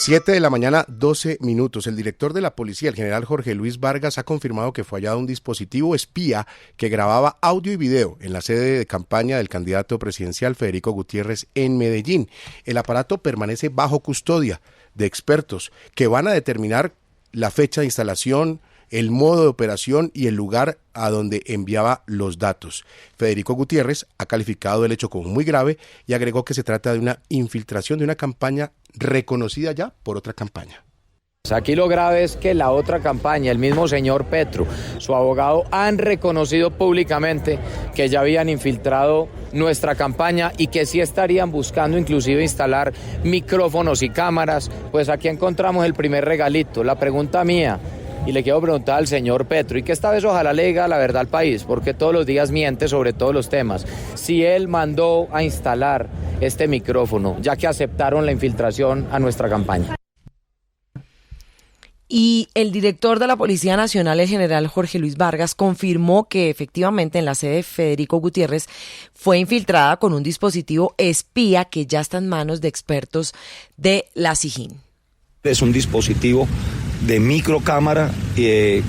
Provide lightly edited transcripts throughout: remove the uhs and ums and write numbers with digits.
7 de la mañana, 12 minutos. El director de la policía, el general Jorge Luis Vargas, ha confirmado que fue hallado un dispositivo espía que grababa audio y video en la sede de campaña del candidato presidencial Federico Gutiérrez en Medellín. El aparato permanece bajo custodia de expertos que van a determinar la fecha de instalación, el modo de operación y el lugar a donde enviaba los datos. Federico Gutiérrez ha calificado el hecho como muy grave y agregó que se trata de una infiltración de una campaña reconocida ya por otra campaña. Aquí lo grave es que la otra campaña, el mismo señor Petro, su abogado, han reconocido públicamente que ya habían infiltrado nuestra campaña y que sí estarían buscando inclusive instalar micrófonos y cámaras. Pues aquí encontramos el primer regalito. La pregunta mía, y le quiero preguntar al señor Petro, y que esta vez ojalá le diga la verdad al país, porque todos los días miente sobre todos los temas, si él mandó a instalar este micrófono, ya que aceptaron la infiltración a nuestra campaña. Y el director de la Policía Nacional, el general Jorge Luis Vargas, confirmó que efectivamente en la sede de Federico Gutiérrez fue infiltrada con un dispositivo espía que ya está en manos de expertos de la SIJIN. Es un dispositivo de microcámara que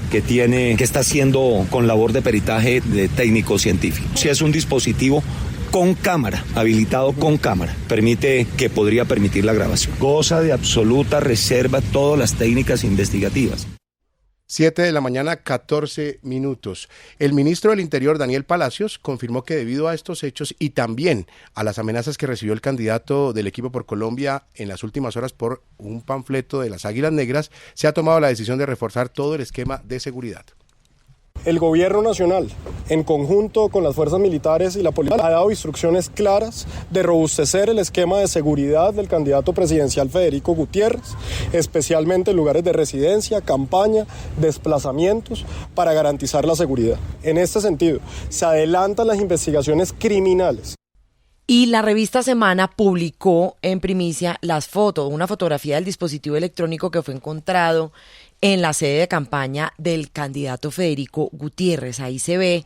está haciendo con labor de peritaje de técnico científico. Si es un dispositivo con cámara, habilitado con cámara, podría permitir la grabación. Goza de absoluta reserva todas las técnicas investigativas. 7 de la mañana, 14 minutos. El ministro del Interior, Daniel Palacios, confirmó que debido a estos hechos y también a las amenazas que recibió el candidato del Equipo por Colombia en las últimas horas por un panfleto de las Águilas Negras, se ha tomado la decisión de reforzar todo el esquema de seguridad. El gobierno nacional, en conjunto con las fuerzas militares y la policía, ha dado instrucciones claras de robustecer el esquema de seguridad del candidato presidencial Federico Gutiérrez, especialmente en lugares de residencia, campaña, desplazamientos, para garantizar la seguridad. En este sentido, se adelantan las investigaciones criminales. Y la revista Semana publicó en primicia una fotografía del dispositivo electrónico que fue encontrado en la sede de campaña del candidato Federico Gutiérrez. Ahí se ve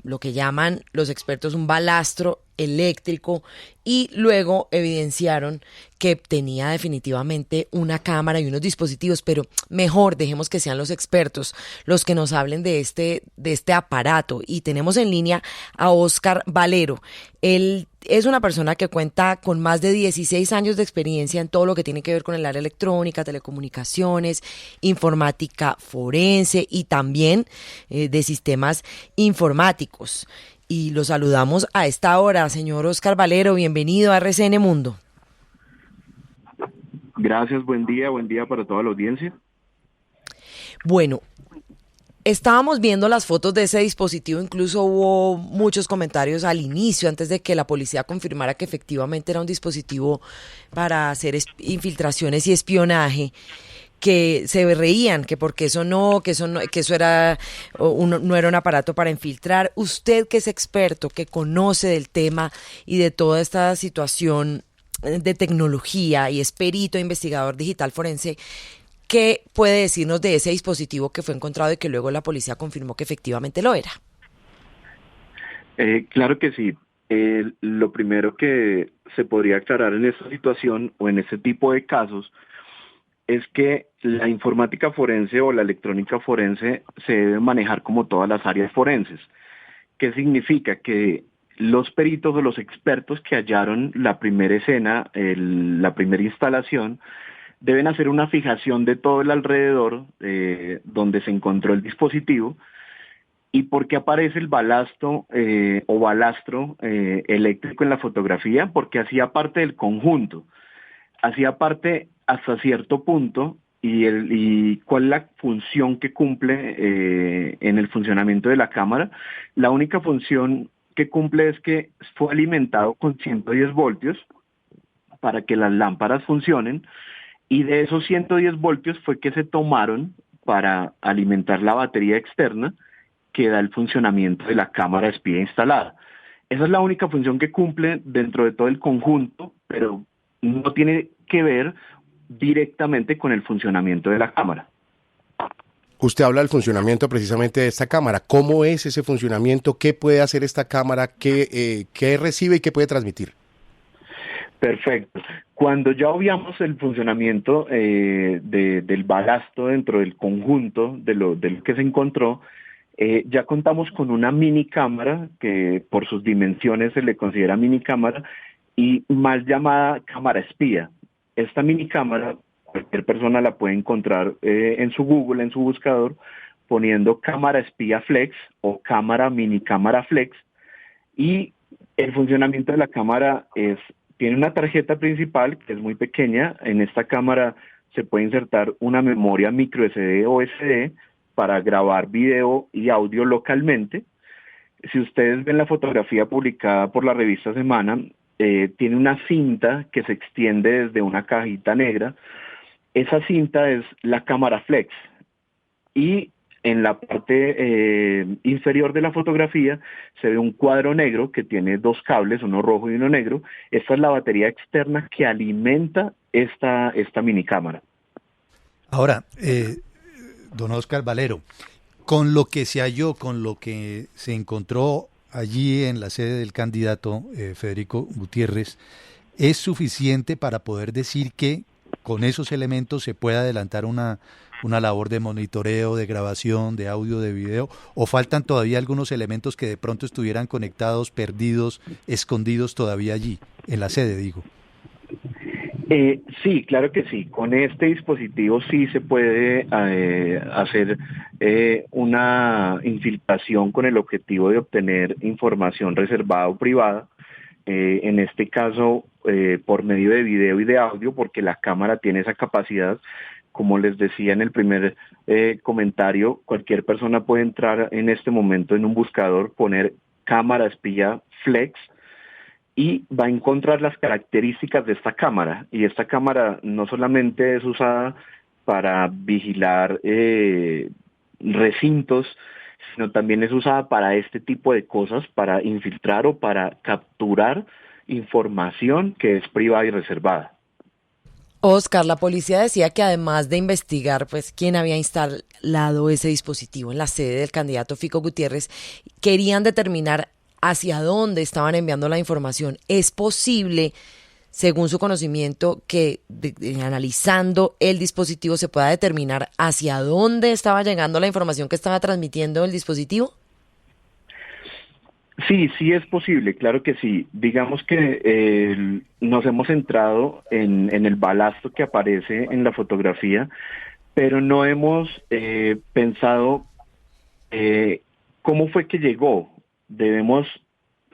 lo que llaman los expertos un balastro eléctrico, y luego evidenciaron que tenía definitivamente una cámara y unos dispositivos, pero mejor dejemos que sean los expertos los que nos hablen de este aparato. Y tenemos en línea a Óscar Valero. Él es una persona que cuenta con más de 16 años de experiencia en todo lo que tiene que ver con el área electrónica, telecomunicaciones, informática forense y también de sistemas informáticos. Y lo saludamos a esta hora, señor Óscar Valero, bienvenido a RCN Mundo. Gracias, buen día para toda la audiencia. Bueno, estábamos viendo las fotos de ese dispositivo, incluso hubo muchos comentarios al inicio, antes de que la policía confirmara que efectivamente era un dispositivo para hacer infiltraciones y espionaje, que se reían, que porque eso no era no era un aparato para infiltrar. Usted, que es experto, que conoce del tema y de toda esta situación de tecnología y es perito investigador digital forense, ¿qué puede decirnos de ese dispositivo que fue encontrado y que luego la policía confirmó que efectivamente lo era? Claro que sí. Lo primero que se podría aclarar en esta situación o en este tipo de casos es que la informática forense o la electrónica forense se debe manejar como todas las áreas forenses. ¿Qué significa? Que los peritos o los expertos que hallaron la primera escena, la primera instalación, deben hacer una fijación de todo el alrededor donde se encontró el dispositivo. ¿Y por qué aparece el balastro eléctrico en la fotografía? Porque hacía parte del conjunto, hacía parte hasta cierto punto, y cuál es la función que cumple en el funcionamiento de la cámara. La única función que cumple es que fue alimentado con 110 voltios para que las lámparas funcionen, y de esos 110 voltios fue que se tomaron para alimentar la batería externa que da el funcionamiento de la cámara espía instalada. Esa es la única función que cumple dentro de todo el conjunto, pero no tiene que ver directamente con el funcionamiento de la cámara. Usted habla del funcionamiento precisamente de esta cámara. ¿Cómo es ese funcionamiento? ¿Qué puede hacer esta cámara? ¿Qué recibe y qué puede transmitir? Perfecto. Cuando ya obviamos el funcionamiento del balasto dentro del conjunto de lo que se encontró, ya contamos con una mini cámara que por sus dimensiones se le considera mini cámara y mal llamada cámara espía. Esta mini cámara cualquier persona la puede encontrar en su Google, en su buscador, poniendo cámara espía flex o cámara mini cámara flex, y el funcionamiento de la cámara tiene una tarjeta principal que es muy pequeña. En esta cámara se puede insertar una memoria micro SD o SD para grabar video y audio localmente. Si ustedes ven la fotografía publicada por la revista Semana, tiene una cinta que se extiende desde una cajita negra. Esa cinta es la cámara flex, y en la parte inferior de la fotografía se ve un cuadro negro que tiene dos cables, uno rojo y uno negro. Esta es la batería externa que alimenta esta mini cámara. Ahora, don Óscar Valero, con lo que se halló, con lo que se encontró allí en la sede del candidato Federico Gutiérrez, ¿es suficiente para poder decir que con esos elementos se puede adelantar una labor de monitoreo, de grabación, de audio, de video, o faltan todavía algunos elementos que de pronto estuvieran conectados, perdidos, escondidos todavía allí, en la sede, digo? Sí, claro que sí. Con este dispositivo sí se puede hacer una infiltración con el objetivo de obtener información reservada o privada. En este caso, por medio de video y de audio, porque la cámara tiene esa capacidad. Como les decía en el primer comentario, cualquier persona puede entrar en este momento en un buscador, poner cámara espía flex, y va a encontrar las características de esta cámara. Y esta cámara no solamente es usada para vigilar recintos, sino también es usada para este tipo de cosas, para infiltrar o para capturar información que es privada y reservada. Óscar, la policía decía que además de investigar pues quién había instalado ese dispositivo en la sede del candidato Fico Gutiérrez, querían determinar hacia dónde estaban enviando la información. ¿Es posible, según su conocimiento, que analizando el dispositivo se pueda determinar hacia dónde estaba llegando la información que estaba transmitiendo el dispositivo? Sí, sí es posible, claro que sí. Digamos que nos hemos centrado en el balasto que aparece en la fotografía, pero no hemos pensado cómo fue que llegó. Debemos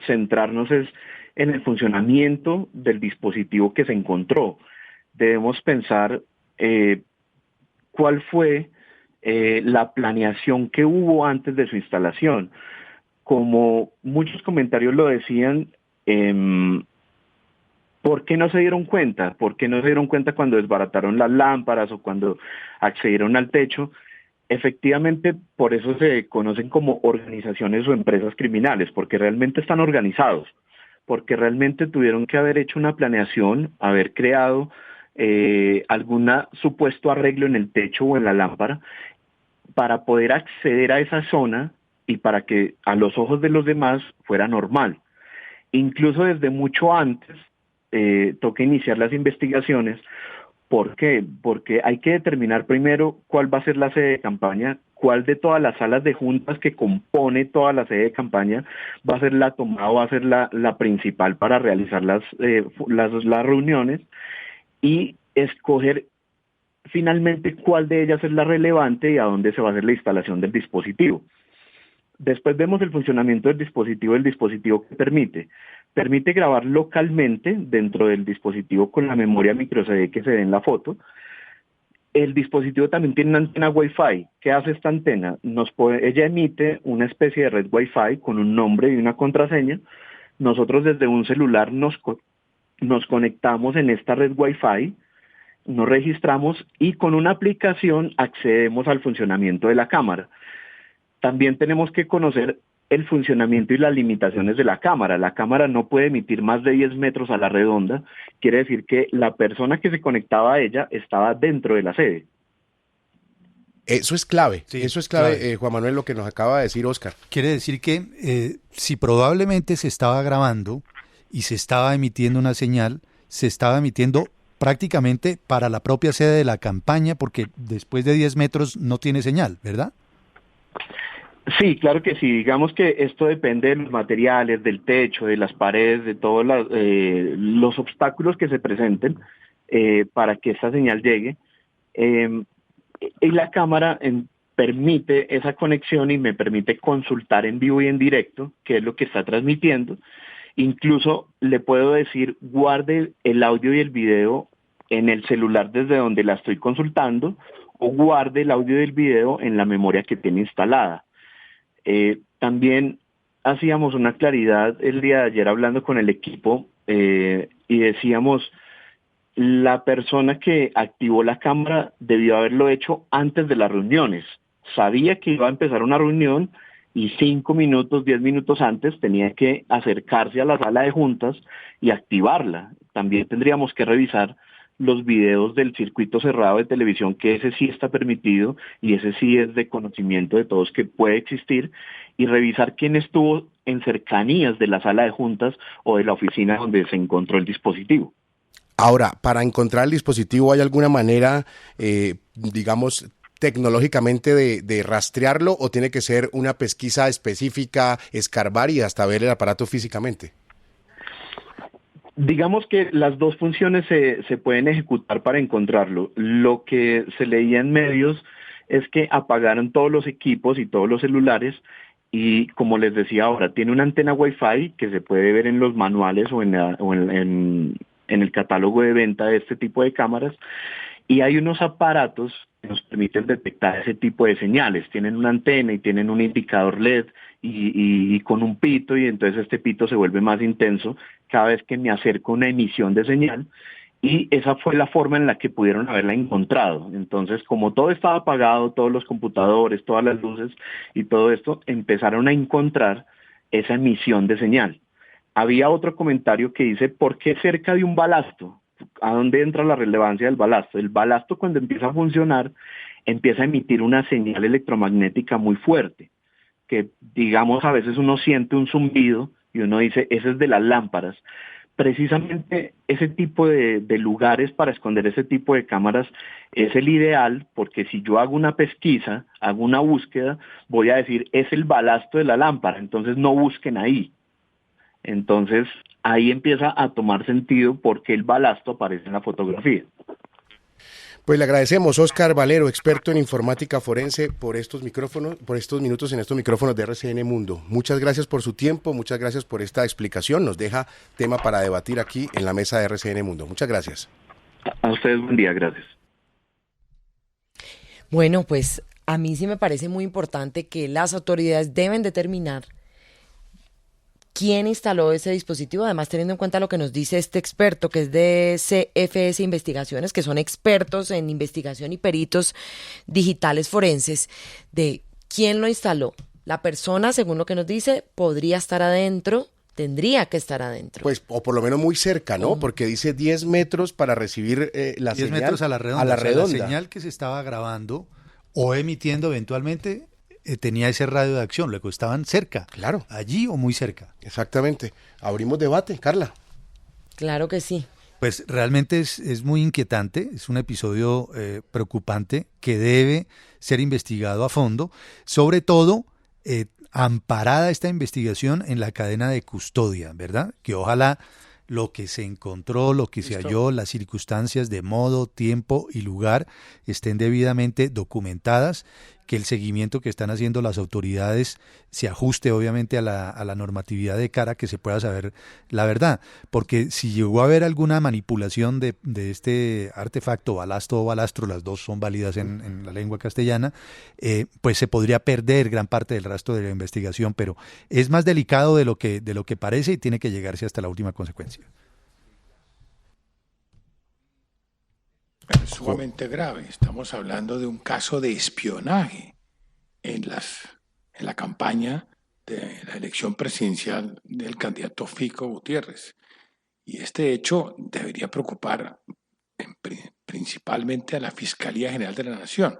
centrarnos en el funcionamiento del dispositivo que se encontró. Debemos pensar cuál fue la planeación que hubo antes de su instalación. Como muchos comentarios lo decían, ¿por qué no se dieron cuenta? ¿Por qué no se dieron cuenta cuando desbarataron las lámparas o cuando accedieron al techo? Efectivamente, por eso se conocen como organizaciones o empresas criminales, porque realmente están organizados, porque realmente tuvieron que haber hecho una planeación, haber creado algún supuesto arreglo en el techo o en la lámpara para poder acceder a esa zona y para que a los ojos de los demás fuera normal. Incluso desde mucho antes toca iniciar las investigaciones. ¿Por qué? Porque hay que determinar primero cuál va a ser la sede de campaña, cuál de todas las salas de juntas que compone toda la sede de campaña va a ser la tomada o va a ser la principal para realizar las reuniones, y escoger finalmente cuál de ellas es la relevante y a dónde se va a hacer la instalación del dispositivo. Después vemos el funcionamiento del dispositivo que permite grabar localmente dentro del dispositivo con la memoria micro SD que se ve en la foto. El dispositivo también tiene una antena Wi-Fi. ¿Qué hace esta antena? Ella emite una especie de red Wi-Fi con un nombre y una contraseña. Nosotros desde un celular nos conectamos en esta red Wi-Fi, nos registramos y con una aplicación accedemos al funcionamiento de la cámara. También tenemos que conocer el funcionamiento y las limitaciones de la cámara. La cámara no puede emitir más de 10 metros a la redonda. Quiere decir que la persona que se conectaba a ella estaba dentro de la sede. Eso es clave, Sí, eso es clave, clave. Juan Manuel, lo que nos acaba de decir Óscar. Quiere decir que si probablemente se estaba grabando y se estaba emitiendo una señal, se estaba emitiendo prácticamente para la propia sede de la campaña, porque después de 10 metros no tiene señal, ¿verdad? Sí, claro que sí. Digamos que esto depende de los materiales, del techo, de las paredes, de todos los obstáculos que se presenten para que esta señal llegue. Y la cámara permite esa conexión y me permite consultar en vivo y en directo qué es lo que está transmitiendo. Incluso le puedo decir, guarde el audio y el video en el celular desde donde la estoy consultando, o guarde el audio y el video en la memoria que tiene instalada. También hacíamos una claridad el día de ayer hablando con el equipo y decíamos, la persona que activó la cámara debió haberlo hecho antes de las reuniones. Sabía que iba a empezar una reunión y 5 minutos, 10 minutos antes tenía que acercarse a la sala de juntas y activarla. También tendríamos que revisar los videos del circuito cerrado de televisión, que ese sí está permitido y ese sí es de conocimiento de todos que puede existir, y revisar quién estuvo en cercanías de la sala de juntas o de la oficina donde se encontró el dispositivo. Ahora, para encontrar el dispositivo, ¿hay alguna manera, digamos, tecnológicamente de rastrearlo, o tiene que ser una pesquisa específica, escarbar y hasta ver el aparato físicamente? Digamos que las dos funciones se pueden ejecutar para encontrarlo. Lo que se leía en medios es que apagaron todos los equipos y todos los celulares y, como les decía ahora, tiene una antena Wi-Fi que se puede ver en los manuales o en el catálogo de venta de este tipo de cámaras, y hay unos aparatos que nos permiten detectar ese tipo de señales. Tienen una antena y tienen un indicador LED y con un pito, y entonces este pito se vuelve más intenso cada vez que me acerco a una emisión de señal, y esa fue la forma en la que pudieron haberla encontrado. Entonces, como todo estaba apagado, todos los computadores, todas las luces y todo esto, empezaron a encontrar esa emisión de señal. Había otro comentario que dice, ¿por qué cerca de un balasto? ¿A dónde entra la relevancia del balasto? El balasto, cuando empieza a funcionar, empieza a emitir una señal electromagnética muy fuerte, que digamos a veces uno siente un zumbido y uno dice, ese es de las lámparas. Precisamente ese tipo de lugares para esconder ese tipo de cámaras es el ideal, porque si yo hago una pesquisa, hago una búsqueda, voy a decir, es el balasto de la lámpara, entonces no busquen ahí. Entonces ahí empieza a tomar sentido porque el balasto aparece en la fotografía. Pues le agradecemos, Óscar Valero, experto en informática forense, por estos minutos en estos micrófonos de RCN Mundo. Muchas gracias por su tiempo, muchas gracias por esta explicación. Nos deja tema para debatir aquí en la mesa de RCN Mundo. Muchas gracias. A ustedes buen día, gracias. Bueno, pues a mí sí me parece muy importante que las autoridades deben determinar quién instaló ese dispositivo, además teniendo en cuenta lo que nos dice este experto, que es de CFS Investigaciones, que son expertos en investigación y peritos digitales forenses, de quién lo instaló. La persona, según lo que nos dice, podría estar adentro, tendría que estar adentro. Pues, o por lo menos muy cerca, ¿no? Porque dice 10 metros para recibir la 10 señal. 10 metros a la redonda. A la redonda. O sea, la señal que se estaba grabando o emitiendo eventualmente tenía ese radio de acción, luego estaban cerca. Claro. Allí o muy cerca. Exactamente. Abrimos debate, Carla. Claro que sí. Pues realmente es muy inquietante, es un episodio preocupante que debe ser investigado a fondo, sobre todo amparada esta investigación en la cadena de custodia, ¿verdad? Que ojalá lo que se encontró, lo que se halló, las circunstancias de modo, tiempo y lugar estén debidamente documentadas, que el seguimiento que están haciendo las autoridades se ajuste obviamente a la normatividad de cara a que se pueda saber la verdad, porque si llegó a haber alguna manipulación de este artefacto, balasto o balastro, las dos son válidas en la lengua castellana, pues se podría perder gran parte del rastro de la investigación, pero es más delicado de lo que parece y tiene que llegarse hasta la última consecuencia. Bueno, es sumamente grave. Estamos hablando de un caso de espionaje en la campaña de la elección presidencial del candidato Fico Gutiérrez. Y este hecho debería preocupar principalmente a la Fiscalía General de la Nación.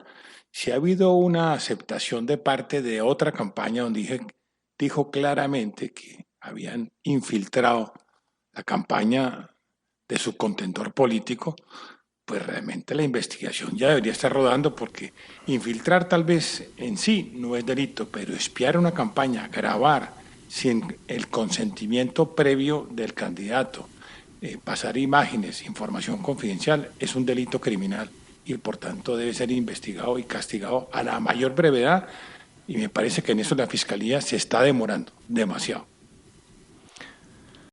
Si ha habido una aceptación de parte de otra campaña donde dijo claramente que habían infiltrado la campaña de su contendor político, pues realmente la investigación ya debería estar rodando, porque infiltrar tal vez en sí no es delito, pero espiar una campaña, grabar sin el consentimiento previo del candidato, pasar imágenes, información confidencial, es un delito criminal y por tanto debe ser investigado y castigado a la mayor brevedad, y me parece que en eso la Fiscalía se está demorando demasiado.